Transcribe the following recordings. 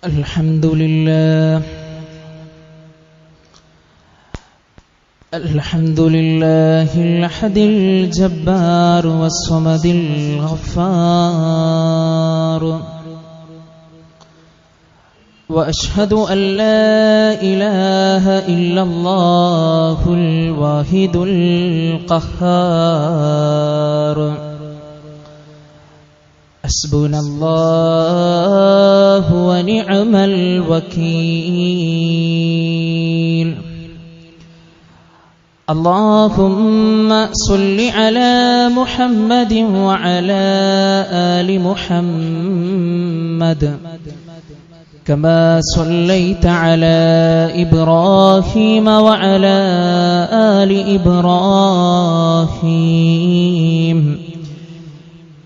الحمد لله الأحد الجبار والصمد الغفار، وأشهد أن لا إله إلا الله الواحد القهار. حسبنا الله ونعم الوكيل. اللهم صل على محمد وعلى آل محمد كما صليت على إبراهيم وعلى آل إبراهيم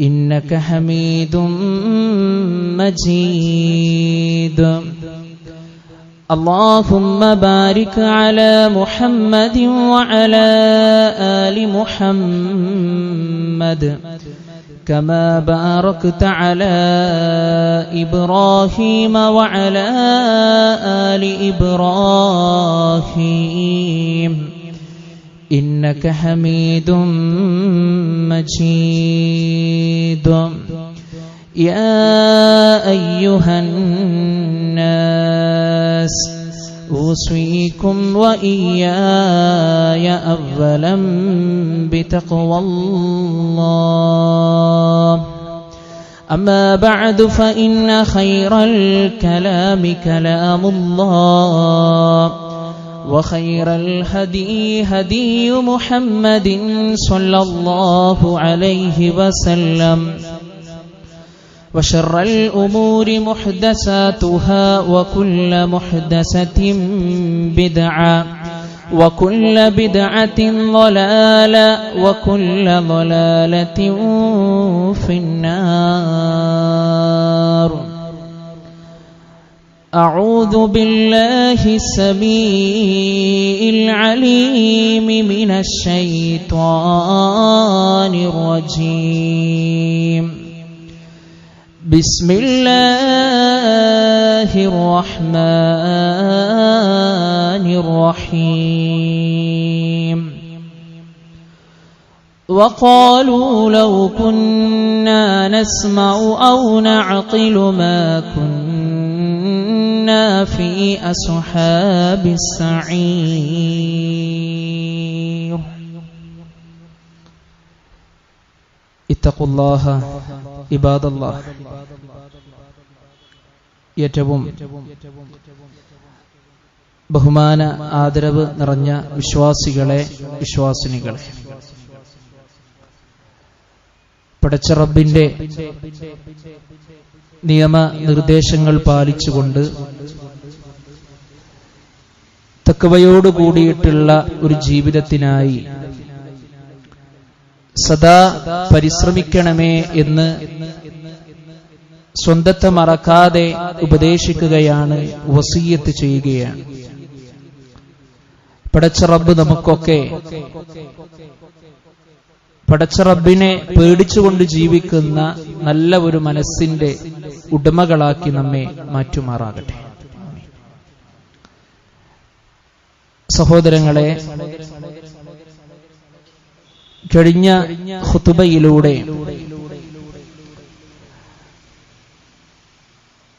إنك حميد مجيد. اللهم بارك على محمد وعلى آل محمد كما باركت على إبراهيم وعلى آل إبراهيم إنك حميد مجيد. يا أيها الناس أوصيكم وإياي أولا بتقوى الله. أما بعد فإن خير الكلام كلام الله، وخير الهدي هدي محمد صلى الله عليه وسلم، وشر الأمور محدثاتها، وكل محدثة بدعة، وكل بدعة ضلالة، وكل ضلالة في النار. أعوذ بالله السميع العليم من الشيطان الرجيم. بسم الله الرحمن الرحيم. وقالوا لو كنا نسمع أو نعقل ما كنا في أصحاب السعير. اتقوا الله عباد الله. ഏറ്റവും ബഹുമാന ആദരവ് നിറഞ്ഞ വിശ്വാസികളെ, വിശ്വാസിനികളെ, പടച്ച റബ്ബിന്റെ നിയമ നിർദ്ദേശങ്ങൾ പാലിച്ചുകൊണ്ട് തഖ്വയോട് കൂടിയിട്ടുള്ള ഒരു ജീവിതത്തിനായി സദാ പരിശ്രമിക്കണമേ എന്ന് സ്വന്തത്തെ മറക്കാതെ ഉപദേശിക്കുകയാണ്, വസിയ്യത്ത് ചെയ്യുകയാണ്. പടച്ച റബ്ബ് നമുക്കൊക്കെ പടച്ച റബ്ബിനെ പേടിച്ചുകൊണ്ട് ജീവിക്കുന്ന നല്ല ഒരു മനസ്സിന്റെ ഉടമകളാക്കി നമ്മെ മാറ്റുമാറാകട്ടെ. സഹോദരങ്ങളെ, കഴിഞ്ഞ ഖുതുബയിലൂടെ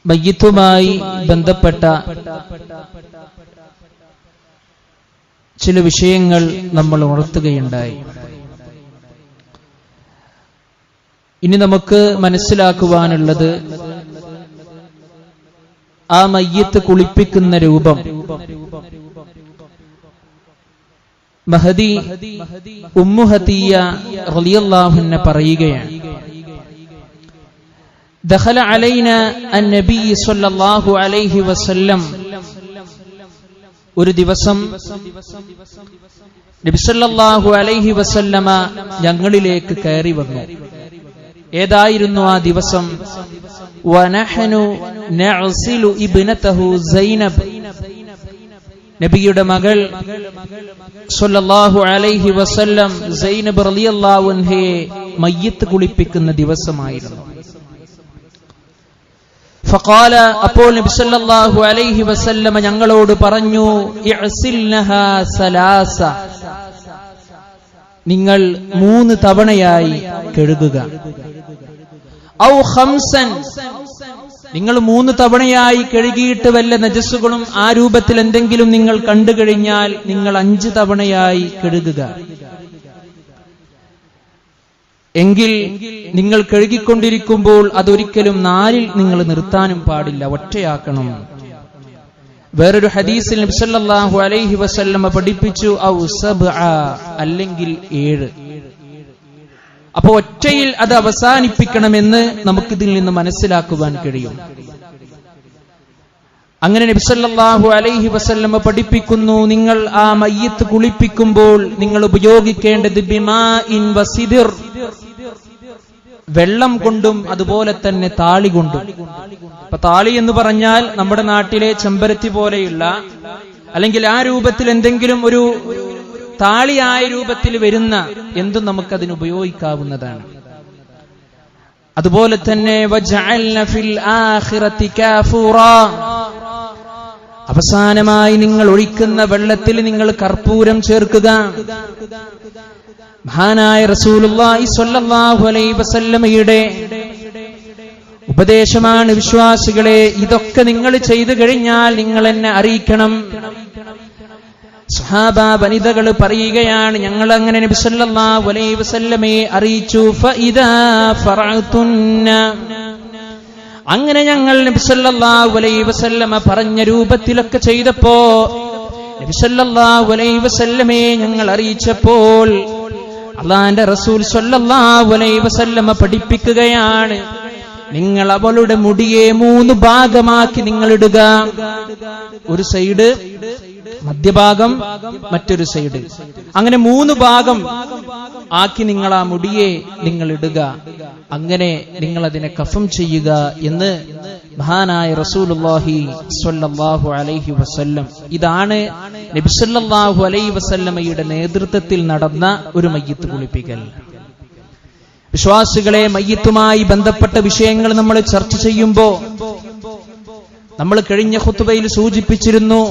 മയ്യിത്തുമായി ബന്ധപ്പെട്ട ചില വിഷയങ്ങൾ നമ്മൾ ഉണർത്തുകയുണ്ടായി. ഇനി നമുക്ക് മനസ്സിലാക്കുവാനുള്ളത്, ആ മയ്യിത്ത് കുളിപ്പിക്കുന്ന രൂപം. മഹദി ഉമ്മു ഹതിയ റളിയല്ലാഹു അൻഹ പറയുകയാണ്, ദഖല അലൈന അൻ-നബി സ്വല്ലല്ലാഹു അലൈഹി വസല്ലം. ഒരു ദിവസം നബി സല്ലല്ലാഹു അലൈഹി വസല്ലമ ഞങ്ങളിലേക്ക് കയറി വന്നു. ഏതായിരുന്നു ആ ദിവസം? വനഹനു നഅ്സിലു ഇബ്നതഹു സൈനബ്. നബിയുടെ മകൾ സല്ലല്ലാഹു അലൈഹി വസല്ലം സൈനബ് റളിയല്ലാഹു അൻഹയെ മയ്യിത്ത് കുളിപ്പിക്കുന്ന ദിവസമായിരുന്നു. ഫഖാല, അപ്പോൾ നബി സല്ലല്ലാഹു അലൈഹി വസല്ലമ ഞങ്ങളോട് പറഞ്ഞു, ഇഅ്സിൽനഹാ സലാസ, നിങ്ങൾ 3 തവണയായി കഴുകുക. ഔ ഖംസൻ, നിങ്ങൾ 3 തവണയായി കഴുകിയിട്ട് വല്ല നജസ്സുകളും ആ രൂപത്തിൽ എന്തെങ്കിലും നിങ്ങൾ കണ്ടു കഴിഞ്ഞാൽ നിങ്ങൾ 5 തവണയായി കഴുകുക. എങ്കിൽ നിങ്ങൾ കഴുകിക്കൊണ്ടിരിക്കുമ്പോൾ അതൊരിക്കലും 4-ൽ നിങ്ങൾ നിർത്താനും പാടില്ല, ഒറ്റയാക്കണം. വേറൊരു ഹദീസിൽ നബി സല്ലല്ലാഹു അലൈഹി വസല്ലമ പഠിപ്പിച്ചു, ഔ സബ്അ, അല്ലെങ്കിൽ 7. അപ്പൊ ഒറ്റയിൽ അത് അവസാനിപ്പിക്കണമെന്ന് നമുക്കിതിൽ നിന്ന് മനസ്സിലാക്കുവാൻ കഴിയും. അങ്ങനെ നബി സല്ലല്ലാഹു അലൈഹി വസല്ലമ പഠിപ്പിക്കുന്നു, നിങ്ങൾ ആ മയ്യിത്ത് കുളിപ്പിക്കുമ്പോൾ നിങ്ങൾ ഉപയോഗിക്കേണ്ടത് ബിമാഇൻ വസിദിർ, വെള്ളം കൊണ്ടും അതുപോലെ തന്നെ താളി കൊണ്ടും. അപ്പൊ താളി എന്ന് പറഞ്ഞാൽ നമ്മുടെ നാട്ടിലെ ചെമ്പരത്തി പോലെയുള്ള അല്ലെങ്കിൽ ആ രൂപത്തിൽ എന്തെങ്കിലും ഒരു താളിയായ രൂപത്തിൽ വരുന്ന എന്തും നമുക്കതിന് ഉപയോഗിക്കാവുന്നതാണ്. അതുപോലെ തന്നെ വജഅൽന ഫിൽ ആഖിറതി കാഫൂറാ, അവസാനമായി നിങ്ങൾ ഒഴിക്കുന്ന വെള്ളത്തിൽ നിങ്ങൾ കർപ്പൂരം ചേർക്കുക. മഹാനായ റസൂലുള്ളാഹി സ്വല്ലല്ലാഹു അലൈഹി വസല്ലമയുടെ ഉപദേശമാണ്, വിശ്വാസികളെ, ഇതൊക്കെ നിങ്ങൾ ചെയ്തു കഴിഞ്ഞാൽ നിങ്ങൾ എന്നെ അറിയിക്കണം. സ്വഹാബ വനിതകൾ പറയുകയാണ്, ഞങ്ങൾ അങ്ങനെ നബി സല്ലല്ലാഹു അലൈഹി വസല്ലമയെ അറിയിച്ചു. ഫഇദാ ഫറഅതുന്ന, അങ്ങനെ ഞങ്ങൾ നബി സല്ലല്ലാഹു അലൈഹി വസല്ലമ പറഞ്ഞ രൂപത്തിലൊക്കെ ചെയ്തപ്പോ നബി സല്ലല്ലാഹു അലൈഹി വസല്ലമയെ ഞങ്ങൾ അറിയിച്ചപ്പോൾ അല്ലാഹുവിന്റെ റസൂൽ സല്ലല്ലാഹു അലൈഹി വസല്ലമ പഠിപ്പിക്കുകയാണ്, നിങ്ങൾ അവളുടെ മുടിയെ 3 ഭാഗമാക്കി നിങ്ങൾ ഇടുക. ഒരു സൈഡ്, മധ്യഭാഗം, മറ്റൊരു സൈഡ്, അങ്ങനെ 3 ഭാഗം ആക്കി നിങ്ങൾ ആ മുടിയെ നിങ്ങൾ ഇടുക. അങ്ങനെ നിങ്ങൾ അതിനെ കഫം ചെയ്യുക എന്ന് മഹാനായ റസൂലുള്ളാഹി സ്വല്ലല്ലാഹു അലൈഹി വസല്ലം. ഇതാണ് നബി സല്ലല്ലാഹു അലൈഹി വസല്ലമയുടെ നേതൃത്വത്തിൽ നടന്ന ഒരു മയ്യിത്ത് കുളിപ്പിക്കൽ. വിശ്വാസികളെ, മയ്യിത്തുമായി ബന്ധപ്പെട്ട വിഷയങ്ങൾ നമ്മൾ ചർച്ച ചെയ്യുമ്പോൾ നമ്മൾ കഴിഞ്ഞ ഖുത്ബയിൽ സൂചിപ്പിച്ചിരുന്നു,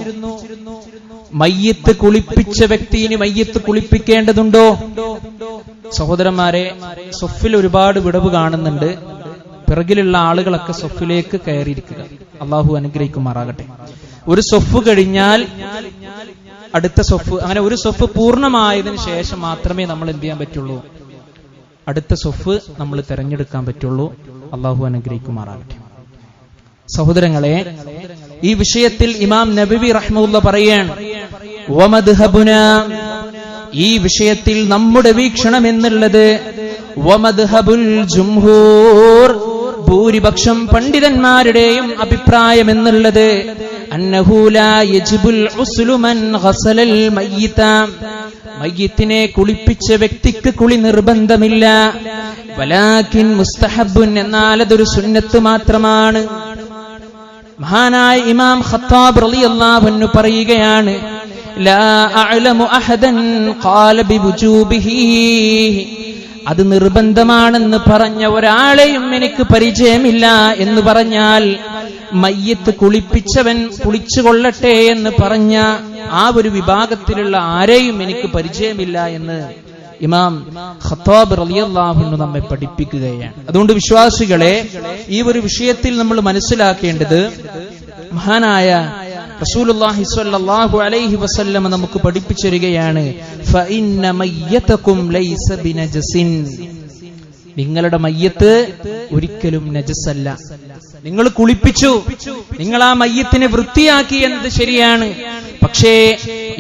മയ്യിത്ത് കുളിപ്പിച്ച വ്യക്തിന് മയ്യിത്ത് കുളിപ്പിക്കേണ്ടതുണ്ടോ? സഹോദരന്മാരെ, സൊഫിൽ ഒരുപാട് വിടവ് കാണുന്നുണ്ട്. പിറകിലുള്ള ആളുകളൊക്കെ സൊഫിലേക്ക് കയറിയിരിക്കുക. അള്ളാഹു അനുഗ്രഹിക്കുമാറാകട്ടെ. ഒരു സൊഫ് കഴിഞ്ഞാൽ അടുത്ത സൊഫ്, അങ്ങനെ ഒരു സൊഫ് പൂർണ്ണമായതിനു ശേഷം മാത്രമേ നമ്മൾ എന്ത് ചെയ്യാൻ പറ്റുള്ളൂ, അടുത്ത സൊഫ് നമ്മൾ തിരഞ്ഞെടുക്കാൻ പറ്റുള്ളൂ. അള്ളാഹു അനുഗ്രഹിക്കുമാറാകട്ടെ. സഹോദരങ്ങളെ, ഈ വിഷയത്തിൽ ഇമാം നബവി റഹ്മത്തുള്ളാഹി പറയാണ്, വമദ്ഹബുനാ, ഈ വിഷയത്തിൽ നമ്മുടെ വീക്ഷണം എന്നുള്ളത് വമദ്ഹബുൽ ജുംഹൂർ, ഭൂരിപക്ഷം പണ്ഡിതന്മാരുടെയും അഭിപ്രായം എന്നുള്ളത് അന്നഹു ലാ യജിബുൽ ഉസ്ലു മൻ ഗസലൽ മയ്യിത, മയ്യിത്തിനെ കുളിപ്പിച്ച വ്യക്തിക്ക് കുളി നിർബന്ധമില്ല. വലാകിൻ മുസ്തഹബ്ബുൻ, എന്നാൽ അതൊരു സുന്നത്ത് മാത്രമാണ്. മഹാനായ ഇമാം ഖത്താബ് റളിയല്ലാഹു അൻഹു പറയുകയാണ്, ലാ അഅലമു അഹദൻ ഖാല ബിവുജൂബിഹി, അത് നിർബന്ധമാണെന്ന് പറഞ്ഞ ഒരാളെയും എനിക്ക് പരിചയമില്ല എന്ന് പറഞ്ഞാൽ, മയ്യിത്ത് കുളിപ്പിച്ചവൻ കുളിച്ചുകൊള്ളട്ടെ എന്ന് പറഞ്ഞ ആ ഒരു വിഭാഗത്തിലുള്ള ആരെയും എനിക്ക് പരിചയമില്ല എന്ന് ഇമാം ഖത്താബ് റളിയല്ലാഹു അൻഹു നമ്മെ പഠിപ്പിക്കുകയാണ്. അതുകൊണ്ട് വിശ്വാസികളെ, ഈ ഒരു വിഷയത്തിൽ നമ്മൾ മനസ്സിലാക്കേണ്ടത്, മഹാനായ റസൂലുള്ളാഹി സ്വല്ലല്ലാഹു അലൈഹി വസല്ലം നമുക്ക് പഠിപ്പിച്ചു തരികയാണ്, ഫഇന്ന മയ്യതകും ലൈസ ബിനജസിൻ, നിങ്ങളുടെ മയ്യത്ത് ഒരിക്കലും നജസല്ല. നിങ്ങൾ കുളിപ്പിച്ചു, നിങ്ങൾ ആ മയ്യത്തിനെ വൃത്തിയാക്കി എന്നത് ശരിയാണ്. പക്ഷേ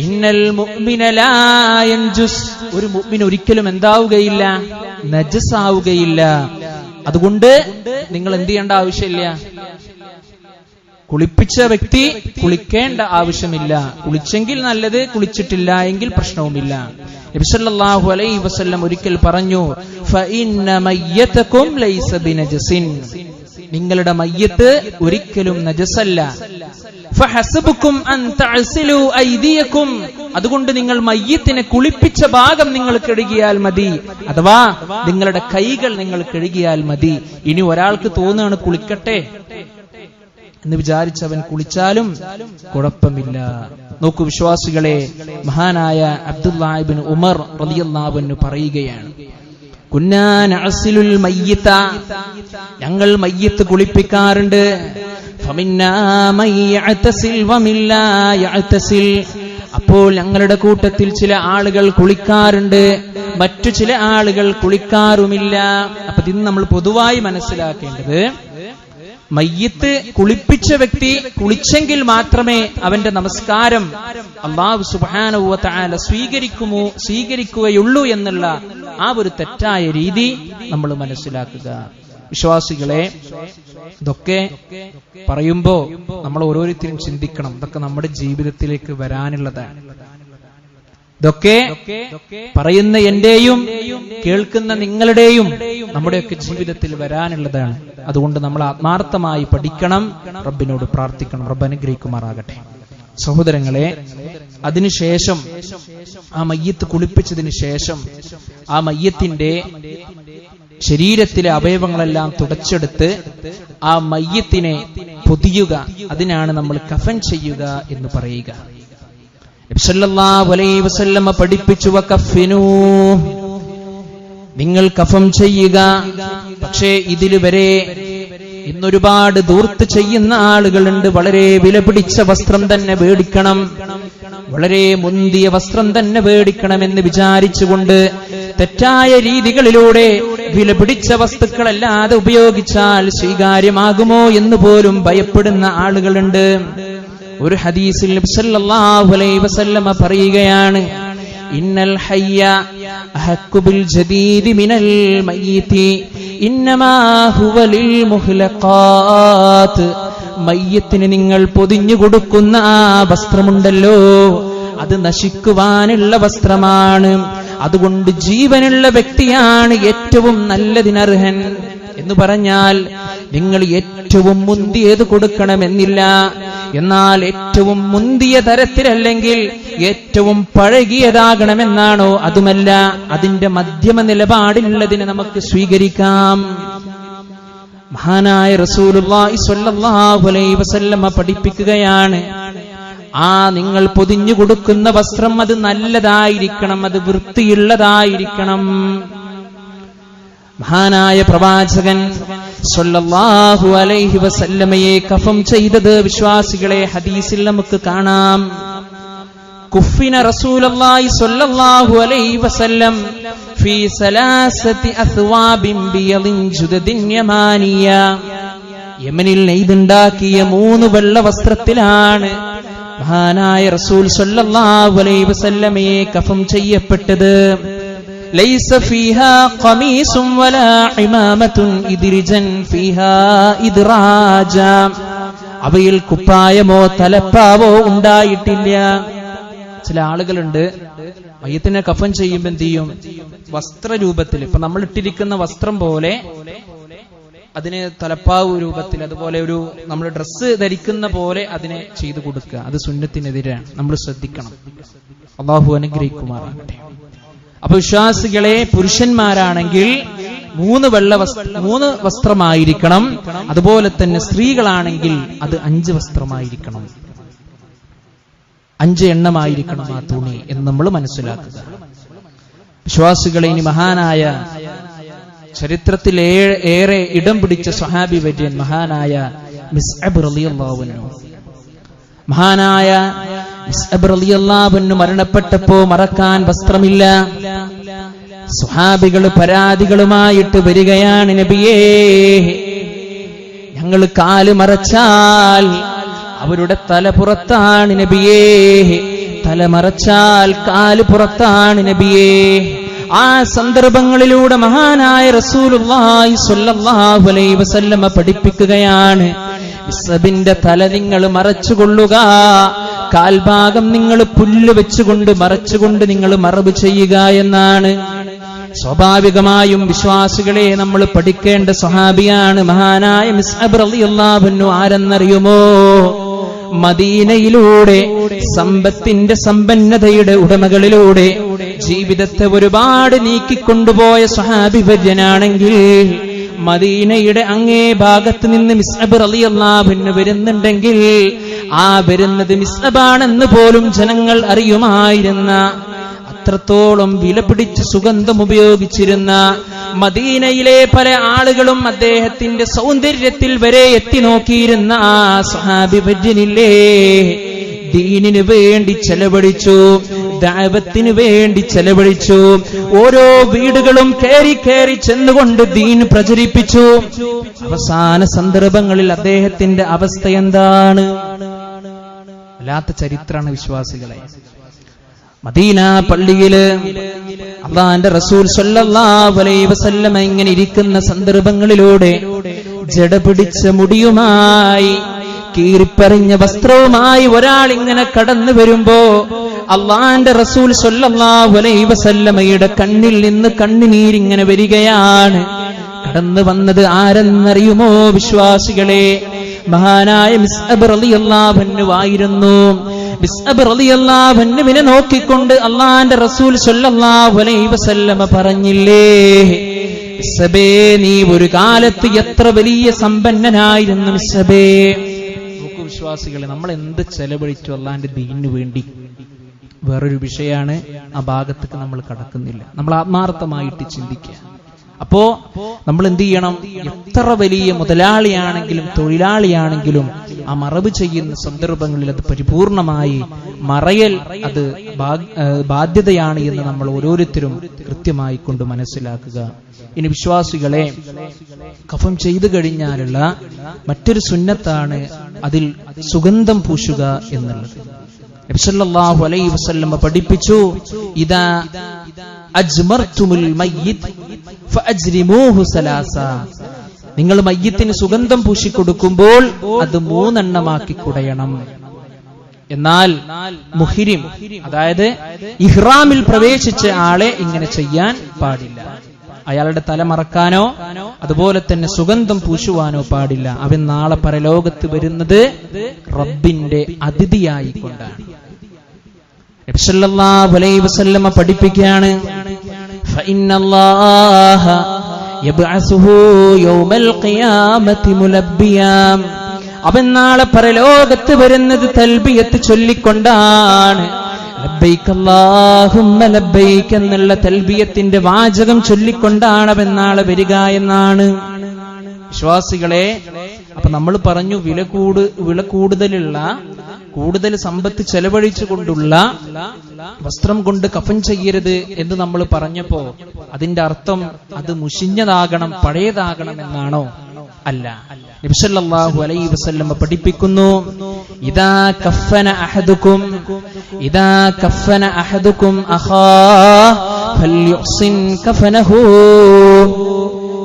ഇന്നൽ മുഅ്മിന ലാ യൻജുസ്, ഒരു മുഅ്മിൻ ഒരിക്കലും എന്താവുകയില്ല, നജസാവുകയില്ല. അതുകൊണ്ട് നിങ്ങൾ എന്ത് ചെയ്യേണ്ട ആവശ്യമില്ല, കുളിപ്പിച്ച വ്യക്തി കുളിക്കേണ്ട ആവശ്യമില്ല. കുളിച്ചെങ്കിൽ നല്ലത്, കുളിച്ചിട്ടില്ല എങ്കിൽ പ്രശ്നവുമില്ല. നബി സല്ലല്ലാഹു അലൈഹി വസല്ലം ഒരിക്കൽ പറഞ്ഞു, ഫഇന്ന മയ്യതകും ലൈസ ബിനജസിൻ, നിങ്ങളുടെ മയ്യത്ത് ഒരിക്കലും നജസല്ല. ഫഹസബുക്കും അൻ തഅസിലു ഐദിയകും, അതുകൊണ്ട് നിങ്ങൾ മയ്യത്തിനെ കുളിപ്പിച്ച ഭാഗം നിങ്ങൾ കഴുകിയാൽ മതി, അഥവാ നിങ്ങളുടെ കൈകൾ നിങ്ങൾ കഴുകിയാൽ മതി. ഇനി ഒരാൾക്ക് തോന്നുകയാണ് കുളിക്കട്ടെ, എന്ന് വിചാരിച്ചവൻ കുളിച്ചാലും കുഴപ്പമില്ല. നോക്കൂ വിശ്വാസികളെ, മഹാനായ അബ്ദുല്ലാഹ് ഇബ്നു ഉമർ റളിയല്ലാഹു അൻഹു പറയുകയാണ്, കുന്നാ നഅസിലുൽ മയ്യിത, ഞങ്ങൾ മയ്യിത്ത് കുളിപ്പിക്കാറുണ്ട്. ഫമിന്നാ മൻ യഅതസിൽ വമിൻ ലാ യഅതസിൽ, അപ്പോൾ ഞങ്ങളുടെ കൂട്ടത്തിൽ ചില ആളുകൾ കുളിക്കാറുണ്ട്, മറ്റു ചില ആളുകൾ കുളിക്കാറുമില്ല. അപ്പൊ ഇത് നമ്മൾ പൊതുവായി മനസ്സിലാക്കേണ്ടത്, മയ്യിത്ത് കുളിപ്പിച്ച വ്യക്തി കുളിച്ചെങ്കിൽ മാത്രമേ അവന്റെ നമസ്കാരം അല്ലാഹു സുബ്ഹാനഹു വ തആല സ്വീകരിക്കുകയുള്ളൂ എന്നുള്ള ആ ഒരു തെറ്റായ രീതി നമ്മൾ മനസ്സിലാക്കുക. വിശ്വാസികളെ, ഇതൊക്കെ പറയുമ്പോ നമ്മൾ ഓരോരുത്തരും ചിന്തിക്കണം, ഇതൊക്കെ നമ്മുടെ ജീവിതത്തിലേക്ക് വരാനുള്ളതാണ്. ഇതൊക്കെ പറയുന്ന എന്റെയും കേൾക്കുന്ന നിങ്ങളുടെയും നമ്മുടെയൊക്കെ ജീവിതത്തിൽ വരാനുള്ളതാണ്. അതുകൊണ്ട് നമ്മൾ ആത്മാർത്ഥമായി പഠിക്കണം, റബ്ബിനോട് പ്രാർത്ഥിക്കണം, റബ്ബ് അനുഗ്രഹിക്കുമാറാകട്ടെ. സഹോദരങ്ങളെ, അതിനുശേഷം ആ മയ്യിത്ത് കുളിപ്പിച്ചതിന് ശേഷം ആ മയ്യത്തിന്റെ ശരീരത്തിലെ അവയവങ്ങളെല്ലാം തുടച്ചെടുത്ത് ആ മയ്യത്തിനെ പൊതിയുക, അതിനാണ് നമ്മൾ കഫൻ ചെയ്യുക എന്ന് പറയുക. നബി സല്ലല്ലാഹു അലൈഹി വസല്ലമ പഠിപ്പിച്ചു, വകഫിനൂ, നിങ്ങൾ കഫം ചെയ്യുക. പക്ഷേ ഇതില് വരെ ഇന്നൊരുപാട് ദൂർത്ത് ചെയ്യുന്ന ആളുകളുണ്ട്. വളരെ വിലപിടിച്ച വസ്ത്രം തന്നെ മേടിക്കണം, വളരെ മുന്തിയ വസ്ത്രം തന്നെ മേടിക്കണമെന്ന് വിചാരിച്ചുകൊണ്ട് തെറ്റായ രീതികളിലൂടെ വിലപിടിച്ച വസ്തുക്കളല്ലാതെ ഉപയോഗിച്ചാൽ സ്വീകാര്യമാകുമോ എന്ന് പോലും ഭയപ്പെടുന്ന ആളുകളുണ്ട്. ഒരു ഹദീസിൽ നബി സല്ലല്ലാഹു അലൈഹി വസല്ലമ പറയുകയാണ്, ഇന്നൽ ഹയ്യ അഹക്കു ബിൽ ജദീദി മിനൽ മയ്യിതി ഇന്നമാ ഹുവ ലിൽ മുഹ്ലഖാത്ത്. മയ്യത്തിന് നിങ്ങൾ പൊതിഞ്ഞു കൊടുക്കുന്ന ആ വസ്ത്രമുണ്ടല്ലോ, അത് നശിക്കുവാനുള്ള വസ്ത്രമാണ്. അതുകൊണ്ട് ജീവനുള്ള വ്യക്തിയാണ് ഏറ്റവും നല്ലതിനർഹൻ എന്ന് പറഞ്ഞാൽ നിങ്ങൾ ഏറ്റവും മുന്തിയത് കൊടുക്കണമെന്നില്ല. എന്നാൽ ഏറ്റവും മുന്തിയ തരത്തിലല്ലെങ്കിൽ ഏറ്റവും പഴകിയതാകണമെന്നാണോ? അതുമല്ല, അതിന്റെ മധ്യമ നിലപാടിലുള്ളതിനെ നമുക്ക് സ്വീകരിക്കാം. മഹാനായ റസൂലുള്ളാഹി സ്വല്ലല്ലാഹു അലൈഹി വസല്ലമ പഠിപ്പിക്കുകയാണ്, ആ നിങ്ങൾ പൊതിഞ്ഞു കൊടുക്കുന്ന വസ്ത്രം അത് നല്ലതായിരിക്കണം, അത് വൃത്തിയുള്ളതായിരിക്കണം. മഹാനായ പ്രവാചകൻ സ്വല്ലല്ലാഹു അലൈഹി വസല്ലമയെ കഫം ചെയ്തത് വിശ്വാസികളെ ഹദീസിൽ നമുക്ക് കാണാം. കുഫിന റസൂലുള്ളാഹി സ്വല്ലല്ലാഹു അലൈഹി വസല്ലം ഫീ സലാസതി അസ്വാബിൻ ബിയദിൻ ജുദദിൻ യമാനിയ. യമനിൽ നെയ്തുണ്ടാക്കിയ 3 വെള്ള വസ്ത്രത്തിലാണ് മഹാനായ റസൂൽ സ്വല്ലല്ലാഹു അലൈഹി വസല്ലമയെ കഫം ചെയ്യപ്പെട്ടത്. ലൈസ ഫീഹാ ഖമീസും വലാ ഇമാമത്തുൻ ഇദ്രിജൻ ഫീഹാ ഇദ്റാജ. അവയിൽ കുപ്പായമോ തലപ്പാവോ ഉണ്ടായിട്ടില്ല. ചില ആളുകളുണ്ട്, മയ്യത്തിനെ കഫൻ ചെയ്യുമ്പോൾ എന്ത് ചെയ്യും, വസ്ത്രരൂപത്തിൽ, ഇപ്പൊ നമ്മൾ ഇട്ടിരിക്കുന്ന വസ്ത്രം പോലെ അതിന് തലപ്പാവ് രൂപത്തിൽ, അതുപോലെ ഒരു നമ്മൾ ഡ്രസ്സ് ധരിക്കുന്ന പോലെ അതിനെ ചെയ്തു കൊടുക്കുക. അത് സുന്നത്തിനെതിരാണ്, നമ്മൾ ശ്രദ്ധിക്കണം. അല്ലാഹു അനുഗ്രഹിക്കുമാറാകട്ടെ. അപ്പൊ വിശ്വാസികളെ, പുരുഷന്മാരാണെങ്കിൽ 3 വസ്ത്രമായിരിക്കണം. അതുപോലെ തന്നെ സ്ത്രീകളാണെങ്കിൽ അത് 5 വസ്ത്രമായിരിക്കണം, 5 എണ്ണമായിരിക്കണം ആ തുണി എന്ന് നമ്മൾ മനസ്സിലാക്കുക. വിശ്വാസികളെ, ഇനി മഹാനായ ചരിത്രത്തിൽ ഏറെ ഇടം പിടിച്ച സ്വഹാബി വര്യൻ മഹാനായ മിസ്അബ് റളിയല്ലാഹു അൻഹു. മഹാനായ മിസ്അബ് റളിയല്ലാഹു അൻഹു മരണപ്പെട്ടപ്പോ മറക്കാൻ വസ്ത്രമില്ല. സ്വഹാബികൾ പരാതികളുമായിട്ട് വരികയാണ്, നബിയേ, ഞങ്ങൾ കാല് മറച്ചാൽ അവരുടെ തല പുറത്താണ് നബിയേ, തല മറച്ചാൽ കാല് പുറത്താണ് നബിയേ. ആ സന്ദർഭങ്ങളിലൂടെ മഹാനായ റസൂലുള്ളാഹി സ്വല്ലല്ലാഹു അലൈഹി വസല്ലമ പഠിപ്പിക്കുകയാണ്, മിസ്അബിന്റെ തല നിങ്ങൾ മറച്ചുകൊള്ളുക, കാൽഭാഗം നിങ്ങൾ പുല്ല് വെച്ചുകൊണ്ട് മറച്ചുകൊണ്ട് നിങ്ങൾ മറവ് ചെയ്യുക എന്നാണ്. സ്വാഭാവികമായും വിശ്വാസികളെ, നമ്മൾ പഠിക്കേണ്ട സ്വഹാബിയാണ് മഹാനായ മിസ്അബ് റളിയല്ലാഹു അൻഹു. ആരെന്നറിയുമോ? മദീനയിലൂടെ സമ്പത്തിന്റെ സമ്പന്നതയുടെ ഉടമകളിലൂടെ ജീവിതത്തെ ഒരുപാട് നീക്കിക്കൊണ്ടുപോയ സ്വഹാബി വര്യനാണെങ്കിൽ മദീനയുടെ അങ്ങേ ഭാഗത്ത് നിന്ന് മിസ്അബ് റളിയല്ലാഹു അൻഹു വരുന്നുണ്ടെങ്കിൽ ആ വരുന്നത് മിസ്അബാണെന്ന് പോലും ജനങ്ങൾ അറിയുമായിരുന്ന അത്രത്തോളം വിലപിടിച്ച് സുഗന്ധം ഉപയോഗിച്ചിരുന്ന മദീനയിലെ പല ആളുകളും അദ്ദേഹത്തിന്റെ സൗന്ദര്യത്തിൽ വരെ എത്തി നോക്കിയിരുന്ന ആ സ്വഹാബി വര്യനില്ലേ, ദീനിനു വേണ്ടി ചെലവഴിച്ചു, ദഅവത്തിന് വേണ്ടി ചെലവഴിച്ചു, ഓരോ വീടുകളും കയറി കയറി ചെന്നുകൊണ്ട് ദീൻ പ്രചരിപ്പിച്ചു. അവസാന സന്ദർഭങ്ങളിൽ അദ്ദേഹത്തിന്റെ അവസ്ഥ എന്താണ്? വല്ലാത്ത ചരിത്രമാണ് വിശ്വാസികളെ. മദീന പള്ളിയില് അല്ലാഹുവിന്റെ റസൂൽ സ്വല്ലല്ലാഹു അലൈഹി വസല്ലം ഇങ്ങനെ ഇരിക്കുന്ന സന്ദർഭങ്ങളിലൂടെ ജട പിടിച്ച മുടിയുമായി കീറിപ്പറിഞ്ഞ വസ്ത്രവുമായി ഒരാൾ ഇങ്ങനെ കടന്നു വരുമ്പോ അല്ലാഹുവിന്റെ റസൂൽ സ്വല്ലല്ലാഹു അലൈഹി വസല്ലമയുടെ കണ്ണിൽ നിന്ന് കണ്ണുനീരിങ്ങനെ വരികയാണ്. കടന്നു വന്നത് ആരെന്നറിയുമോ വിശ്വാസികളെ? മഹാനായ മിസ്അബ് റളിയല്ലാഹു അൻഹു ആയിരുന്നു. മിസ്അബ് റളിയല്ലാഹു അൻഹുവിനെ നോക്കിക്കൊണ്ട് അല്ലാഹുവിന്റെ റസൂൽ സ്വല്ലല്ലാഹു അലൈഹി വസല്ലമ പറഞ്ഞില്ലേ, മിസ്അബേ, നീ ഒരു കാലത്ത് എത്ര വലിയ സമ്പന്നനായിരുന്നു മിസ്അബേ. നോക്കൂ വിശ്വാസികളെ, നമ്മൾ എന്ത് ചെലവഴിച്ചു അല്ലാഹുവിന്റെ ദീനിനു വേണ്ടി. വേറൊരു വിഷയമാണ്, ആ ഭാഗത്തേക്ക് നമ്മൾ കടക്കുന്നില്ല. നമ്മൾ ആത്മാർത്ഥമായിട്ട് ചിന്തിക്കുക. അപ്പോ നമ്മൾ എന്ത് ചെയ്യണം? എത്ര വലിയ മുതലാളിയാണെങ്കിലും തൊഴിലാളിയാണെങ്കിലും ആ മറവ് ചെയ്യുന്ന സന്ദർഭങ്ങളിൽ അത് പരിപൂർണമായി മറയൽ അത് ബാധ്യതയാണ് എന്ന് നമ്മൾ ഓരോരുത്തരും കൃത്യമായി കൊണ്ട് മനസ്സിലാക്കുക. ഇനി വിശ്വാസികളെ, കഫം ചെയ്തു കഴിഞ്ഞാലുള്ള മറ്റൊരു സുന്നത്താണ് അതിൽ സുഗന്ധം പൂശുക എന്നുള്ളത്. നബി സല്ലല്ലാഹു അലൈഹി വസല്ലം പഠിപ്പിച്ചു, ഇദാ അജ്മർതുമുൽ മയ്യിത് ഫഅജ്രിമൂഹു സലാസ. നിങ്ങൾ മയ്യിത്തിന് സുഗന്ധം പൂശിക്കൊടുക്കുമ്പോൾ അത് 3 എണ്ണമാക്കി കുടയണം. എന്നാൽ മുഹ്രിം, അതായത് ഇഹ്റാമിൽ പ്രവേശിച്ച ആളെ ഇങ്ങനെ ചെയ്യാൻ പാടില്ല. അയാളുടെ തല മറക്കാനോ അതുപോലെ തന്നെ സുഗന്ധം പൂശുവാനോ പാടില്ല. അവൻ നാളെ പരലോകത്ത് വരുന്നത് റബ്ബിന്റെ അതിഥിയായിക്കൊണ്ടാണ്. നബി സല്ലല്ലാഹു അലൈഹി വസല്ലം പഠിപ്പിക്കുകയാണ്, ഫഇന്നല്ലാഹ യബ്അസുഹു യൗമൽ ഖിയാമത്തി മുലബ്ബിയാ. അവൻ നാളെ പരലോകത്ത് വരുന്നത് തൽബിയത്ത് ചൊല്ലിക്കൊണ്ടാണ്. ലബ്ബൈക അല്ലാഹുമ്മ ലബ്ബൈക എന്നുള്ള തൽബിയത്തിന്റെ വാചകം ചൊല്ലിക്കൊണ്ടാണ് അവൻ നാളെ വരിക എന്നാണ്. വിശ്വാസികളെ, അപ്പൊ നമ്മൾ പറഞ്ഞു വില കൂടുതലുള്ള കൂടുതൽ സമ്പത്ത് ചെലവഴിച്ചുകൊണ്ടുള്ള വസ്ത്രം കൊണ്ട് കഫൻ ചെയ്യരുത് എന്ന് നമ്മൾ പറഞ്ഞപ്പോ അതിന്റെ അർത്ഥം അത് മുഷിഞ്ഞതാകണം, പഴയതാകണം എന്നാണോ? അല്ല. നബി സല്ലല്ലാഹു അലൈഹി വസല്ലം പഠിപ്പിക്കുന്നു, ഇദാ കഫന അഹദുക്കും അഖാ ഫൽയുഹ്സിൻ കഫനഹു.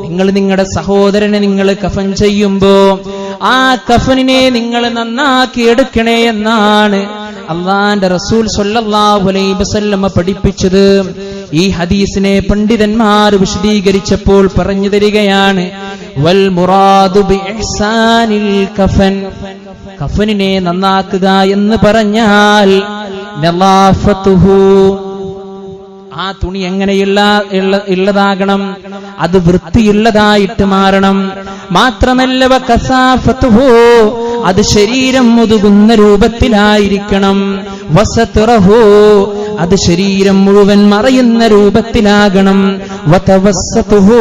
നിങ്ങൾ നിങ്ങളുടെ സഹോദരനെ നിങ്ങൾ കഫൻ ചെയ്യുമ്പോ ആ കഫനിനെ നിങ്ങൾ നന്നാക്കി എടുക്കണേ എന്നാണ് അല്ലാഹുവിന്റെ റസൂൽ സ്വല്ലല്ലാഹു അലൈഹി വസല്ലം പഠിപ്പിച്ചത്. ഈ ഹദീസിനെ പണ്ഡിതന്മാർ വിശദീകരിച്ചപ്പോൾ പറഞ്ഞു തരികയാണ്, വൽ മുറാദു ബി ഇഹ്സാനിൽ കഫൻ. കഫനിനെ നന്നാക്കുക എന്ന് പറഞ്ഞാൽ നളാഫതുഹു, ആ തുണി എങ്ങനെയുള്ളതാകണം? അത് വൃത്തിയുള്ളതായിട്ട് മാറണം. മാത്രമല്ല വകസാഫതുഹു, അത് ശരീരം മുതുകുന്ന രൂപത്തിലായിരിക്കണം. വസത്രഹു, അത് ശരീരം മുഴുവൻ മറയുന്ന രൂപത്തിലാകണം. വതവസ്സതുഹു,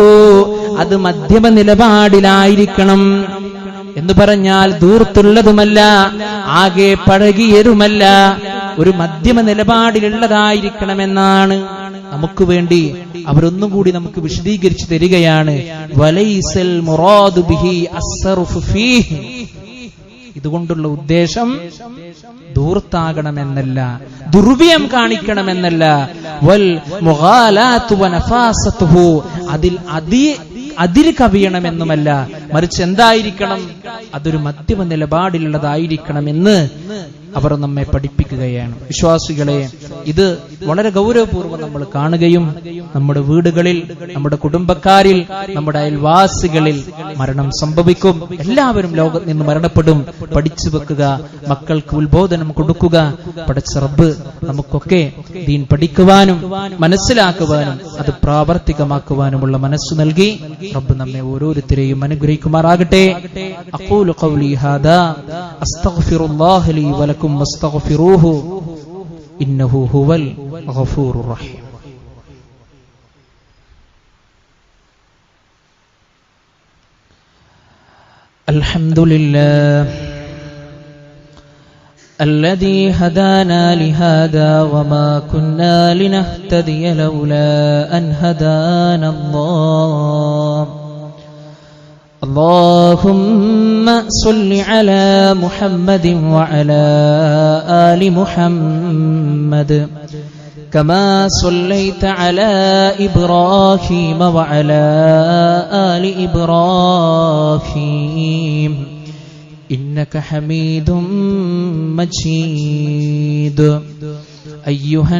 അത് മധ്യമ നിലപാടിലായിരിക്കണം. എന്ന് പറഞ്ഞാൽ ദൂർത്തുള്ളതുമല്ല, ആകെ പഴകിയതുമല്ല, ഒരു മധ്യമ നിലപാടിലുള്ളതായിരിക്കണമെന്നാണ്. നമുക്ക് വേണ്ടി അവരൊന്നും കൂടി നമുക്ക് വിശദീകരിച്ചു തരികയാണ്, വലൈസൽ മുറാദു ബിഹി അസ്സറുഫു ഫീഹി. ഇതുകൊണ്ടുള്ള ഉദ്ദേശം ദൂർത്താകണമെന്നല്ല, ദുർവ്യം കാണിക്കണമെന്നല്ല. വൽ മുഗാലാതു വനഫാസതുഹു, അതിൽ കവിയണമെന്നുമല്ല, മറിച്ച് എന്തായിരിക്കണം? അതൊരു മധ്യമ നിലപാടിലുള്ളതായിരിക്കണമെന്ന് അവർ നമ്മെ പഠിപ്പിക്കുകയാണ്. വിശ്വാസികളെ, ഇത് വളരെ ഗൗരവപൂർവ്വം നമ്മൾ കാണുകയും നമ്മുടെ വീടുകളിൽ, നമ്മുടെ കുടുംബക്കാരിൽ, നമ്മുടെ അയൽവാസികളിൽ മരണം സംഭവിക്കും. എല്ലാവരും ലോകത്ത് നിന്ന് മരണപ്പെടും. പഠിച്ചു വെക്കുക, മക്കൾക്ക് ഉത്ബോധനം കൊടുക്കുക. പടച്ച റബ്ബ് നമുക്കൊക്കെ ദീൻ പഠിക്കുവാനും മനസ്സിലാക്കുവാനും അത് പ്രാവർത്തികമാക്കുവാനുമുള്ള മനസ്സ് നൽകി റബ്ബ് നമ്മെ ഓരോരുത്തരെയും അനുഗ്രഹിക്കുമാറാകട്ടെ. അഖൂലു ഖൗലി ഹാദാ അസ്തഗ്ഫിറുല്ലാഹ ലീ വലക്കും വസ്തഗ്ഫിറൂഹു ഇന്നഹു ഹുവൽ ഗഫൂറുർ റഹീം. അൽഹംദുലില്ലാഹ് الذي هدانا لهذا وما كنا لنهتدي لولا أن هدانا الله. اللهم صل على محمد وعلى آل محمد كما صليت على إبراهيم وعلى آل إبراهيم إنك حميد مجيد. أيها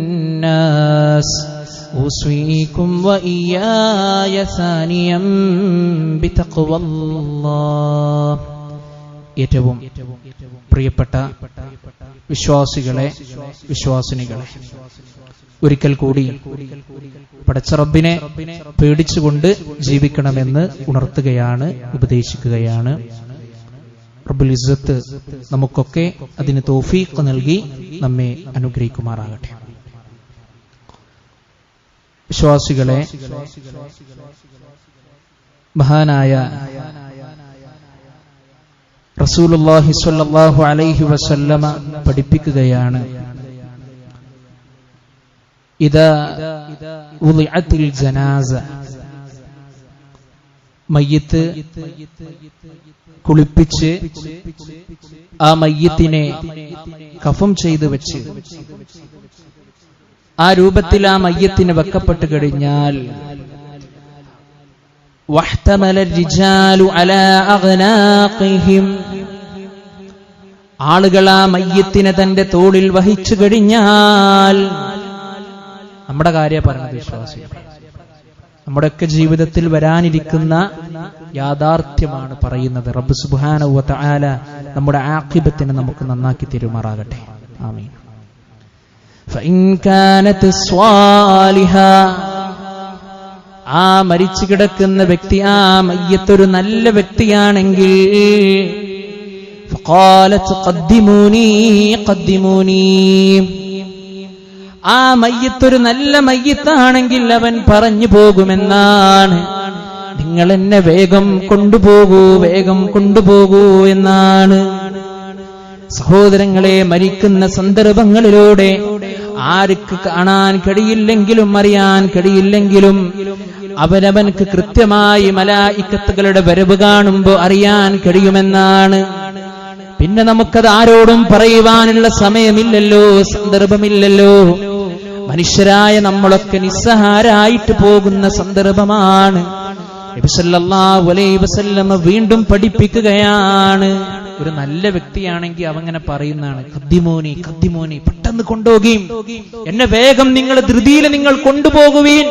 الناس أوصيكم وإياي ثانيا بتقوى الله. ഏറ്റവും പ്രിയപ്പെട്ട വിശ്വാസികളെ, വിശ്വാസിനികളെ, ഒരിക്കൽ കൂടി പടച്ച റബ്ബിനെ പേടിച്ചുകൊണ്ട് ജീവിക്കണമെന്ന് ഉണർത്തുകയാണ്, ഉപദേശിക്കുകയാണ്. റബ്ബുൽ ഇസ്സത്ത് നമുക്കൊക്കെ അതിന് തൗഫീഖ് നൽകി നമ്മെ അനുഗ്രഹിക്കുമാറാകട്ടെ. വിശ്വാസികളെ, മഹാനായ റസൂലുള്ളാഹി സ്വല്ലല്ലാഹു അലൈഹി വസല്ലമ പഠിപ്പിക്കുകയാണ്, ഇദാ ഉളിഅത്തിൽ ജനാസ, മയ്യിത്ത് കുളിപ്പിച്ച് ആ മയ്യിത്തിനെ കഫം ചെയ്തു വെച്ച് ആ രൂപത്തിൽ ആ മയ്യിത്തിന് വെക്കപ്പെട്ട് കഴിഞ്ഞാൽ വഹ്തമല റിജാലു അലാ അഗ്നാഖിഹിം, ആളുകൾ ആ മയ്യിത്തിനെ തന്റെ തോളിൽ വഹിച്ചു കഴിഞ്ഞാൽ, നമ്മുടെ കാര്യം പറഞ്ഞത് വിശ്വാസികൾ, നമ്മുടെയൊക്കെ ജീവിതത്തിൽ വരാനിരിക്കുന്ന യാഥാർത്ഥ്യമാണ് പറയുന്നത്. റബ്ബ് സുബ്ഹാനഹു വ തആല നമ്മുടെ ആഖിബത്തിനെ നമുക്ക് നന്നാക്കി തരുമാറാകട്ടെ. ആമീൻ. ഫഇൻ കാനത് സ്വാലിഹ, ആ മരിച്ചു കിടക്കുന്ന വ്യക്തി, ആ മയ്യത്തൊരു നല്ല വ്യക്തിയാണെങ്കിൽ, ഫഖാലത് ഖദ്ദിമൂനി ഖദ്ദിമൂനി, ആ മയ്യത്തൊരു നല്ല മയ്യത്താണെങ്കിൽ അവൻ പറഞ്ഞു പോകുമെന്നാണ്, നിങ്ങൾ എന്നെ വേഗം കൊണ്ടുപോകൂ, വേഗം കൊണ്ടുപോകൂ എന്നാണ്. സഹോദരങ്ങളെ, മരിക്കുന്ന സന്ദർഭങ്ങളിലൂടെ ആർക്ക് കാണാൻ കഴിയില്ലെങ്കിലും അറിയാൻ കഴിയില്ലെങ്കിലും അവനവൻക്ക് കൃത്യമായി മലായിക്കത്തുകളുടെ വരവ് കാണുമ്പോൾ അറിയാൻ കഴിയുമെന്നാണ്. പിന്നെ നമുക്കത് ആരോടും പറയുവാനുള്ള സമയമില്ലല്ലോ, സന്ദർഭമില്ലല്ലോ. മനുഷ്യരായ നമ്മളൊക്കെ നിസ്സഹാരായിട്ട് പോകുന്ന സന്ദർഭമാണ്. നബി സല്ലല്ലാഹു അലൈഹി വസല്ലം വീണ്ടും പഠിപ്പിക്കുകയാണ്, ഒരു നല്ല വ്യക്തിയാണെങ്കിൽ അവങ്ങനെ പറയുന്നതാണ്, ഖദ്ദിമൂനി ഖദ്ദിമൂനി, പെട്ടെന്ന് കൊണ്ടുപോകുകയും എന്നെ വേഗം നിങ്ങൾ ധൃതിയിൽ നിങ്ങൾ കൊണ്ടുപോകുവീൻ.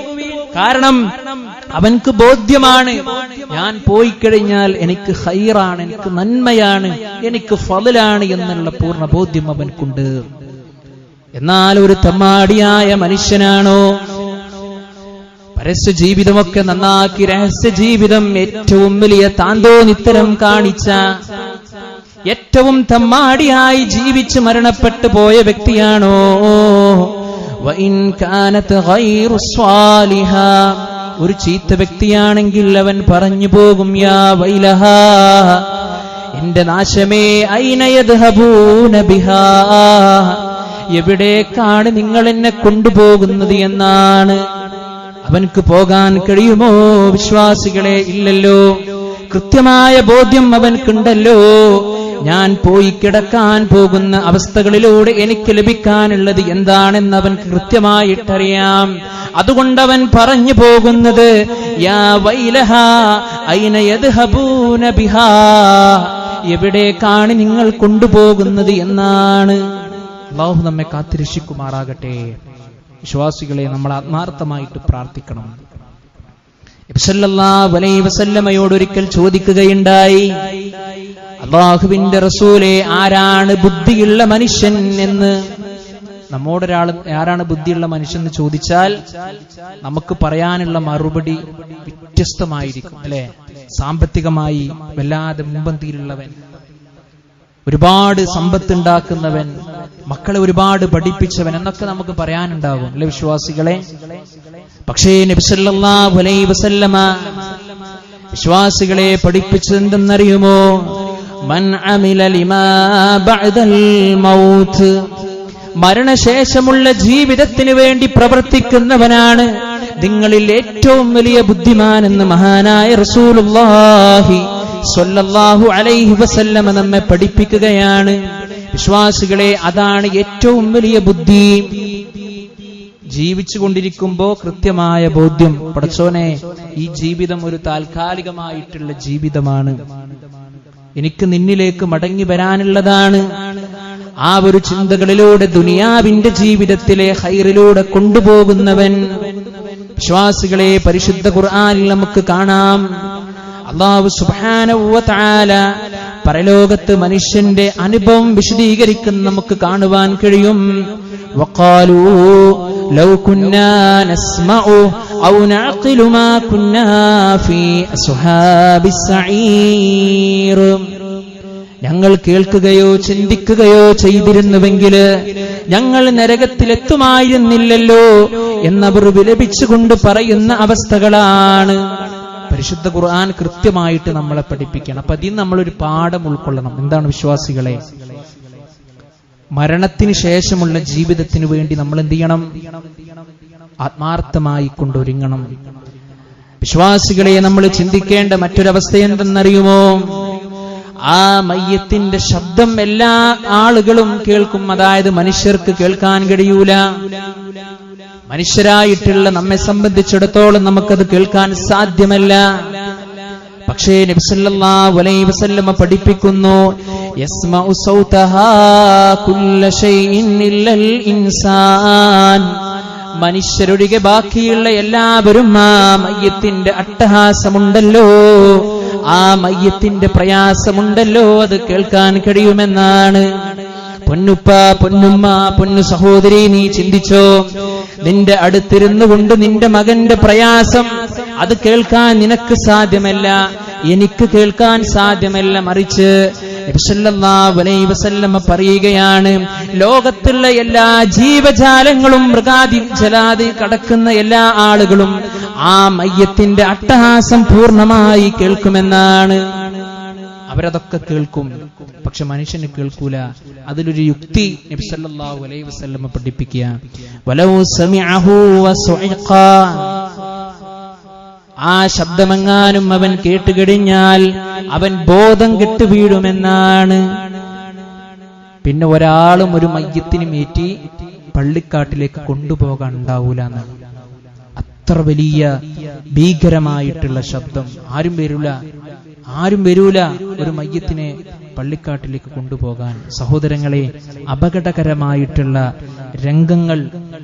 കാരണം അവൻക്ക് ബോധ്യമാണ്, ഞാൻ പോയി കഴിഞ്ഞാൽ എനിക്ക് ഖൈറാണ്, എനിക്ക് നന്മയാണ്, എനിക്ക് ഫളലാണ് എന്നുള്ള പൂർണ്ണ ബോധ്യം അവൻക്കുണ്ട്. എന്നാൽ ഒരു തമ്മാടിയായ മനുഷ്യനാണോ, പരസ്യ ജീവിതമൊക്കെ നന്നാക്കി രഹസ്യ ജീവിതം ഏറ്റവും വലിയ താന്തോന്നിത്തരം കാണിച്ച, ഏറ്റവും തമ്മാടിയായി ജീവിച്ച് മരണപ്പെട്ടു പോയ വ്യക്തിയാണോ, വഇൻ കാനത് ഗൈറു സ്വാലിഹ, ഒരു ചീത്ത വ്യക്തിയാണെങ്കിൽ അവൻ പറഞ്ഞു പോകും, യാ വൈലഹാ, എന്റെ നാശമേ, ഐന യദ്ഹബൂന ബിഹാ, എവിടേക്കാണ് നിങ്ങൾ എന്നെ കൊണ്ടുപോകുന്നത് എന്നാണ്. അവൻക്ക് പോകാൻ കഴിയുമോ വിശ്വാസികളെ? ഇല്ലല്ലോ. കൃത്യമായ ബോധ്യം അവൻക്കുണ്ടല്ലോ, ഞാൻ പോയി കിടക്കാൻ പോകുന്ന അവസ്ഥകളിലൂടെ എനിക്ക് ലഭിക്കാനുള്ളത് എന്താണെന്ന് അവൻക്ക് കൃത്യമായിട്ടറിയാം. അതുകൊണ്ടവൻ പറഞ്ഞു പോകുന്നത്, യാ വൈലഹാ ഐന യദ്ഹബൂന ബിഹാ, എവിടേക്കാണ് നിങ്ങൾ കൊണ്ടുപോകുന്നത് എന്നാണ്. അല്ലാഹു നമ്മെ കാത്തുരക്ഷിക്കുമാറാകട്ടെ. വിശ്വാസികളെ, നമ്മൾ ആത്മാർത്ഥമായിട്ട് പ്രാർത്ഥിക്കണം. നബി സല്ലല്ലാഹു അലൈഹി വസല്ലമയോട് ഒരിക്കൽ ചോദിക്കുകയുണ്ടായി, അല്ലാഹുവിന്റെ റസൂലേ, ആരാണ് ബുദ്ധിയുള്ള മനുഷ്യൻ എന്ന്. നമ്മോടൊരാൾ ആരാണ് ബുദ്ധിയുള്ള മനുഷ്യൻ എന്ന് ചോദിച്ചാൽ നമുക്ക് പറയാനുള്ള മറുപടി വ്യത്യസ്തമായിരിക്കും, അല്ലെ? സാമ്പത്തികമായി വല്ലാതെ മുൻപന്തിയിലുള്ളവൻ, ഒരുപാട് സമ്പത്തുണ്ടാക്കുന്നവൻ, മക്കളെ ഒരുപാട് പഠിപ്പിച്ചവൻ എന്നൊക്കെ നമുക്ക് പറയാനുണ്ടാകും, അല്ലെ വിശ്വാസികളെ? പക്ഷേ നബി സല്ലല്ലാഹു അലൈഹി വസല്ലമ വിശ്വാസികളെ പഠിപ്പിച്ചതെന്തെന്നറിയുമോ? മൻ അമില ലിമാ ബഅദൽ മൗത്ത്, മരണശേഷമുള്ള ജീവിതത്തിന് വേണ്ടി പ്രവർത്തിക്കുന്നവനാണ് നിങ്ങളിൽ ഏറ്റവും വലിയ ബുദ്ധിമാൻ എന്ന് മഹാനായ റസൂലുള്ളാഹി സ്വല്ലല്ലാഹു അലൈഹി വസല്ലമ നമ്മെ പഠിപ്പിക്കുകയാണ്. വിശ്വാസികളെ, അതാണ് ഏറ്റവും വലിയ ബുദ്ധി. ജീവിച്ചുകൊണ്ടിരിക്കുമ്പോ കൃത്യമായ ബോധ്യം, പടച്ചോനെ, ഈ ജീവിതം ഒരു താൽക്കാലികമായിട്ടുള്ള ജീവിതമാണ്, എനിക്ക് നിന്നിലേക്ക് മടങ്ങി വരാനുള്ളതാണ്. ആ ഒരു ചിന്തകളിലൂടെ ദുനിയാവിന്റെ ജീവിതത്തിലെ ഖൈറിലൂടെ കൊണ്ടുപോകുന്നവൻ. വിശ്വാസികളെ, പരിശുദ്ധ ഖുർആനിൽ നമുക്ക് കാണാം, അല്ലാഹു സുബ്ഹാനഹു വ തആല പരലോകത്ത് മനുഷ്യന്റെ അനുഭവം വിശദീകരിക്കുന്ന നമുക്ക് കാണുവാൻ കഴിയും. വഖാലൂ ലൗ കുന്നാ നസ്മഉ ഔ നഅഖിലു മാ കുന്നാ ഫീ അസ്ഹാബിസ് സഈർ, ഞങ്ങൾ കേൾക്കുകയോ ചിന്തിക്കുകയോ ചെയ്തിരുന്നുവെങ്കിൽ ഞങ്ങൾ നരകത്തിലെത്തുമായിരുന്നില്ലല്ലോ എന്നവർ വിലപിച്ചുകൊണ്ട് പറയുന്ന അവസ്ഥകളാണ്. പരിശുദ്ധ ഖുർആൻ കൃത്യമായിട്ട് നമ്മളെ പഠിപ്പിക്കണം. അപ്പൊ അതിൽ നമ്മളൊരു പാഠം ഉൾക്കൊള്ളണം. എന്താണ് വിശ്വാസികളെ? മരണത്തിന് ശേഷമുള്ള ജീവിതത്തിന് വേണ്ടി നമ്മൾ എന്ത് ചെയ്യണം? ആത്മാർത്ഥമായി കൊണ്ടൊരുങ്ങണം. വിശ്വാസികളെ, നമ്മൾ ചിന്തിക്കേണ്ട മറ്റൊരവസ്ഥ എന്തെന്നറിയുമോ? ആ മയ്യത്തിന്റെ ശബ്ദം എല്ലാ ആളുകളും കേൾക്കും, അതായത് മനുഷ്യർക്ക് കേൾക്കാൻ കഴിയൂല. മനുഷ്യരായിട്ടുള്ള നമ്മെ സംബന്ധിച്ചിടത്തോളം നമുക്കത് കേൾക്കാൻ സാധ്യമല്ല. പക്ഷേ നബി സല്ലല്ലാഹു അലൈഹി വസല്ലമ പഠിപ്പിക്കുന്നു, യസ്മഉ സൗതഹാ കുല്ല ഷൈഇൻ ഇല്ലൽ ഇൻസാൻ, മനുഷ്യരൊഴികെ ബാക്കിയുള്ള എല്ലാവരും ആ മയ്യത്തിന്റെ അട്ടഹാസമുണ്ടല്ലോ, ആ മയ്യത്തിന്റെ പ്രയാസമുണ്ടല്ലോ, അത് കേൾക്കാൻ കഴിയുമെന്നാണ്. പൊന്നുപ്പ, പൊന്നുമ്മ, പൊന്നു സഹോദരി, നീ ചിന്തിച്ചോ, നിന്റെ അടുത്തിരുന്നു കൊണ്ട് നിന്റെ മകന്റെ പ്രയാസം അത് കേൾക്കാൻ നിനക്ക് സാധ്യമല്ല, എനിക്ക് കേൾക്കാൻ സാധ്യമല്ല. മറിച്ച് നബി സല്ലല്ലാഹു അലൈഹി വസല്ലമ പറയുകയാണ്, ലോകത്തുള്ള എല്ലാ ജീവജാലങ്ങളും മൃഗാദി ജലാദി കടക്കുന്ന എല്ലാ ആളുകളും ആ മയ്യത്തിന്റെ അട്ടഹാസം പൂർണ്ണമായി കേൾക്കുമെന്നാണ്. അവരതൊക്കെ കേൾക്കും, പക്ഷെ മനുഷ്യന് കേൾക്കൂല. അതിലൊരു യുക്തി നബി സല്ലല്ലാഹു അലൈഹി വസല്ലമ പഠിപ്പിക്കുക, വലൗ സമിഅഹു വസുഇഖ, ആ ശബ്ദമെങ്ങാനും അവൻ കേട്ടുകഴിഞ്ഞാൽ അവൻ ബോധം കെട്ടു വീഴുമെന്നാണ്. പിന്നെ ഒരാളും ഒരു മയ്യത്തിനും ഏറ്റി പള്ളിക്കാട്ടിലേക്ക് കൊണ്ടുപോകാൻ ഉണ്ടാവൂല എന്നാണ്. അത്ര വലിയ ഭീകരമായിട്ടുള്ള ശബ്ദം. ആരും വരൂല ഒരു മയ്യത്തിനെ പള്ളിക്കാട്ടിലേക്ക് കൊണ്ടുപോകാൻ. സഹോദരങ്ങളെ, അപകടകരമായിട്ടുള്ള രംഗങ്ങൾ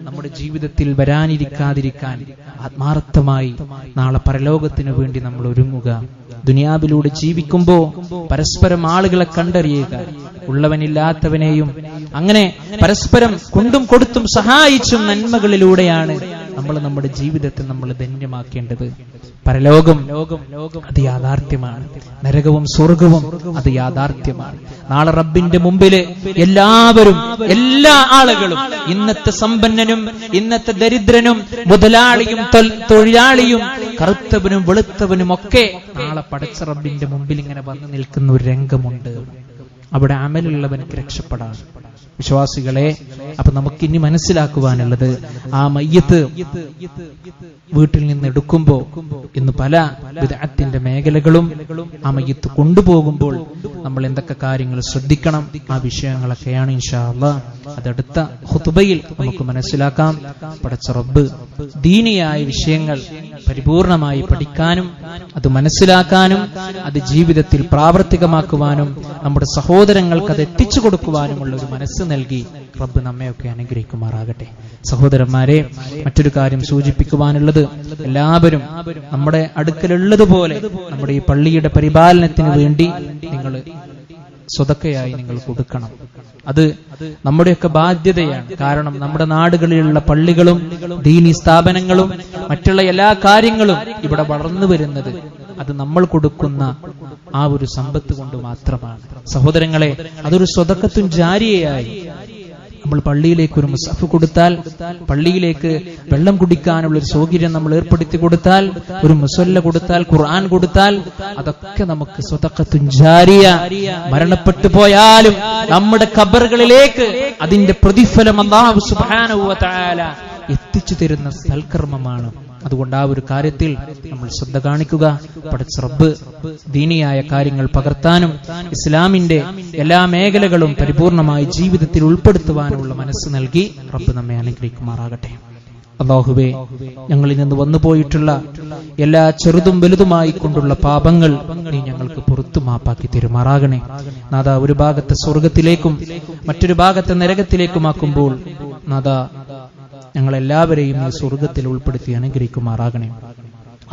നമ്മുടെ ജീവിതത്തിൽ വരാനിരിക്കാതിരിക്കാൻ ആത്മാർത്ഥമായി നാളെ പരലോകത്തിനു വേണ്ടി നമ്മൾ ഒരുങ്ങുക. ദുനിയാവിലൂടെ ജീവിക്കുമ്പോ പരസ്പരം ആളുകളെ കണ്ടറിയുക, ഉള്ളവനില്ലാത്തവനെയും അങ്ങനെ പരസ്പരം കൊണ്ടും കൊടുത്തും സഹായിച്ചും നന്മകളിലൂടെയാണ് നമ്മൾ നമ്മുടെ ജീവിതത്തെ നമ്മൾ ധന്യമാക്കേണ്ടത്. പരലോകം അത് യാഥാർത്ഥ്യമാണ്, നരകവും സ്വർഗവും അത് യാഥാർത്ഥ്യമാണ്. നാളെ റബ്ബിന്റെ മുമ്പില് എല്ലാവരും, എല്ലാ ആളുകളും, ഇന്നത്തെ സമ്പന്നനും ഇന്നത്തെ ദരിദ്രനും മുതലാളിയും തൊഴിലാളിയും കറുത്തവനും വെളുത്തവനും ഒക്കെ നാളെ പടച്ച റബ്ബിന്റെ മുമ്പിൽ ഇങ്ങനെ വന്നു നിൽക്കുന്ന ഒരു രംഗമുണ്ട്. അവിടെ അമലുള്ളവനക്ക് രക്ഷപ്പെടാം. വിശ്വാസികളെ, അപ്പൊ നമുക്കിനി മനസ്സിലാക്കുവാനുള്ളത്, ആ മയ്യത്ത് വീട്ടിൽ നിന്ന് എടുക്കുമ്പോ ഇന്ന് പല ബിദ്അത്തിന്റെ മേഖലകളും ആ മയ്യത്ത് കൊണ്ടുപോകുമ്പോൾ നമ്മൾ എന്തൊക്കെ കാര്യങ്ങൾ ശ്രദ്ധിക്കണം, ആ വിഷയങ്ങളൊക്കെയാണ് ഇൻഷാ അല്ലാഹ് അതടുത്ത ഖുതുബയിൽ നമുക്ക് മനസ്സിലാക്കാം. പടച്ച റബ്ബ് ദീനിയായ വിഷയങ്ങൾ പരിപൂർണമായി പഠിക്കാനും അത് മനസ്സിലാക്കാനും അത് ജീവിതത്തിൽ പ്രാവർത്തികമാക്കുവാനും നമ്മുടെ സഹോദരങ്ങൾക്ക് അത് എത്തിച്ചു കൊടുക്കുവാനുമുള്ള ഒരു മനസ്സ് നൽകി റബ്ബ് നമ്മയൊക്കെ അനുഗ്രഹിക്കുമാറാകട്ടെ. സഹോദരന്മാരെ, മറ്റൊരു കാര്യം സൂചിപ്പിക്കുവാനുള്ളത്, എല്ലാവരും നമ്മുടെ അടുക്കലുള്ളതുപോലെ നമ്മുടെ ഈ പള്ളിയുടെ പരിപാലനത്തിന് വേണ്ടി നിങ്ങൾ സ്വതക്കയായി നിങ്ങൾ കൊടുക്കണം. അത് നമ്മുടെയൊക്കെ ബാധ്യതയാണ്. കാരണം നമ്മുടെ നാടുകളിലുള്ള പള്ളികളും ദീനി സ്ഥാപനങ്ങളും മറ്റുള്ള എല്ലാ കാര്യങ്ങളും ഇവിടെ വളർന്നു വരുന്നത് അത് നമ്മൾ കൊടുക്കുന്ന ആ ഒരു സമ്പത്ത് കൊണ്ട് മാത്രമാണ്. സഹോദരങ്ങളെ, അതൊരു സ്വതക്കത്തും ജാരിയയായി നമ്മൾ പള്ളിയിലേക്ക് ഒരു മുസഹഫ് കൊടുത്താൽ, പള്ളിയിലേക്ക് വെള്ളം കുടിക്കാനുള്ള ഒരു സൗകര്യം നമ്മൾ ഏർപ്പെടുത്തി കൊടുത്താൽ, ഒരു മുസല്ല കൊടുത്താൽ, ഖുർആൻ കൊടുത്താൽ, അതൊക്കെ നമുക്ക് സ്വതഖത്തുൻ ജാരിയ. മരണപ്പെട്ടു പോയാലും നമ്മുടെ ഖബറുകളിലേക്ക് അതിന്റെ പ്രതിഫലം അല്ലാഹു സുബ്ഹാനഹു വ തആല എത്തിച്ചു തരുന്ന സൽക്കർമ്മമാണ്. അതുകൊണ്ട് ആ ഒരു കാര്യത്തിൽ നമ്മൾ ശ്രദ്ധ കാണിക്കുക. പടച്ച റബ്ബ് ദീനിയായ കാര്യങ്ങൾ പകർത്താനും ഇസ്ലാമിന്റെ എല്ലാ മേഖലകളും പരിപൂർണമായി ജീവിതത്തിൽ ഉൾപ്പെടുത്തുവാനുള്ള മനസ്സ് നൽകി റബ്ബ് നമ്മെ അനുഗ്രഹിക്കുമാറാകട്ടെ. അല്ലാഹുവേ, ഞങ്ങളിൽ നിന്ന് വന്നുപോയിട്ടുള്ള എല്ലാ ചെറുതും വലുതുമായി കൊണ്ടുള്ള പാപങ്ങൾ നീ ഞങ്ങൾക്ക് പുറത്തു മാപ്പാക്കി തരുമാറാകണേ. നാഥാ, ഒരു ഭാഗത്തെ സ്വർഗത്തിലേക്കും മറ്റൊരു ഭാഗത്തെ നരകത്തിലേക്കുമാക്കുമ്പോൾ നാഥാ, ഞങ്ങളെല്ലാവരെയും ഈ സ്വർഗത്തിൽ ഉൾപ്പെടുത്തി അനുഗ്രഹിക്കുമാറാകണേ.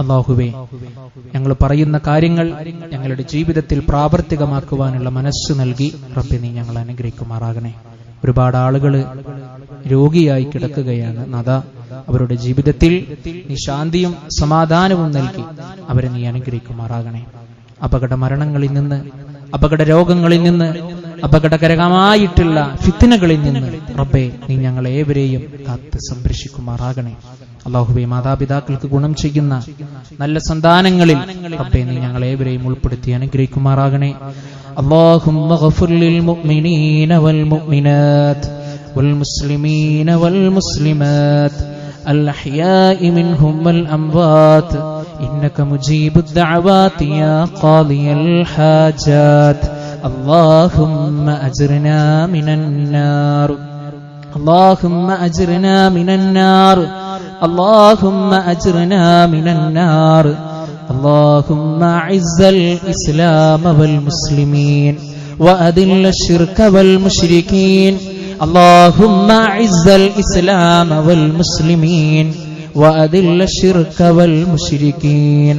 അല്ലാഹുവേ, ഞങ്ങൾ പറയുന്ന കാര്യങ്ങൾ ഞങ്ങളുടെ ജീവിതത്തിൽ പ്രാവർത്തികമാക്കുവാനുള്ള മനസ്സ് നൽകി റബ്ബേ നീ ഞങ്ങളെ അനുഗ്രഹിക്കുമാറാകണേ. ഒരുപാട് ആളുകൾ രോഗിയായി കിടക്കുകയാണ് നാഥാ, അവരുടെ ജീവിതത്തിൽ നീ ശാന്തിയും സമാധാനവും നൽകി അവരെ നീ അനുഗ്രഹിക്കുമാറാകണേ. അപകട മരണങ്ങളിൽ നിന്ന്, അപകട രോഗങ്ങളിൽ നിന്ന്, അപകടകരമായിട്ടുള്ള ഫിത്നകളിൽ നിന്ന് റബ്ബേ നീ ഞങ്ങളേവരെയും കാത്ത് സംരക്ഷിക്കുമാറാകണേ. അല്ലാഹുവേ, മാതാപിതാക്കൾക്ക് ഗുണം ചെയ്യുന്ന നല്ല സന്താനങ്ങളിൽ റബ്ബേ നീ ഞങ്ങളേവരെയും ഉൾപ്പെടുത്തി അനുഗ്രഹിക്കുമാറാകണേ. അല്ലാഹുമ്മ ഗഫിർ ലിൽ മുഅ്മിനീന വൽ മുഅ്മിനാത്ത് വൽ മുസ്ലിമീന വൽ മുസ്ലിമാത്ത് അൽ അഹ്യാഇ മിൻഹും വൽ അംവാത്ത് ഇന്നക മുജീബുദ് ദഅവാതി യാ ഖാദിയൽ ഹാജാത്ത്. اللهم أجرنا من النار، اللهم أجرنا من النار، اللهم أجرنا من النار. اللهم أعز الإسلام والمسلمين وأذل الشرك والمشركين. اللهم أعز الإسلام والمسلمين وأذل الشرك والمشركين.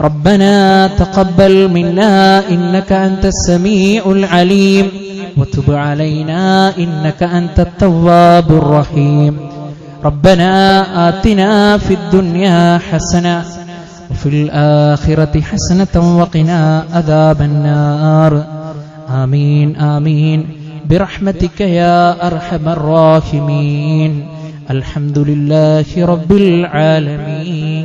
ربنا تقبل منا إنك أنت السميع العليم وتب علينا إنك أنت التواب الرحيم. ربنا آتنا في الدنيا حسنة وفي الآخرة حسنة وقنا عذاب النار. آمين آمين برحمتك يا أرحم الراحمين. الحمد لله رب العالمين.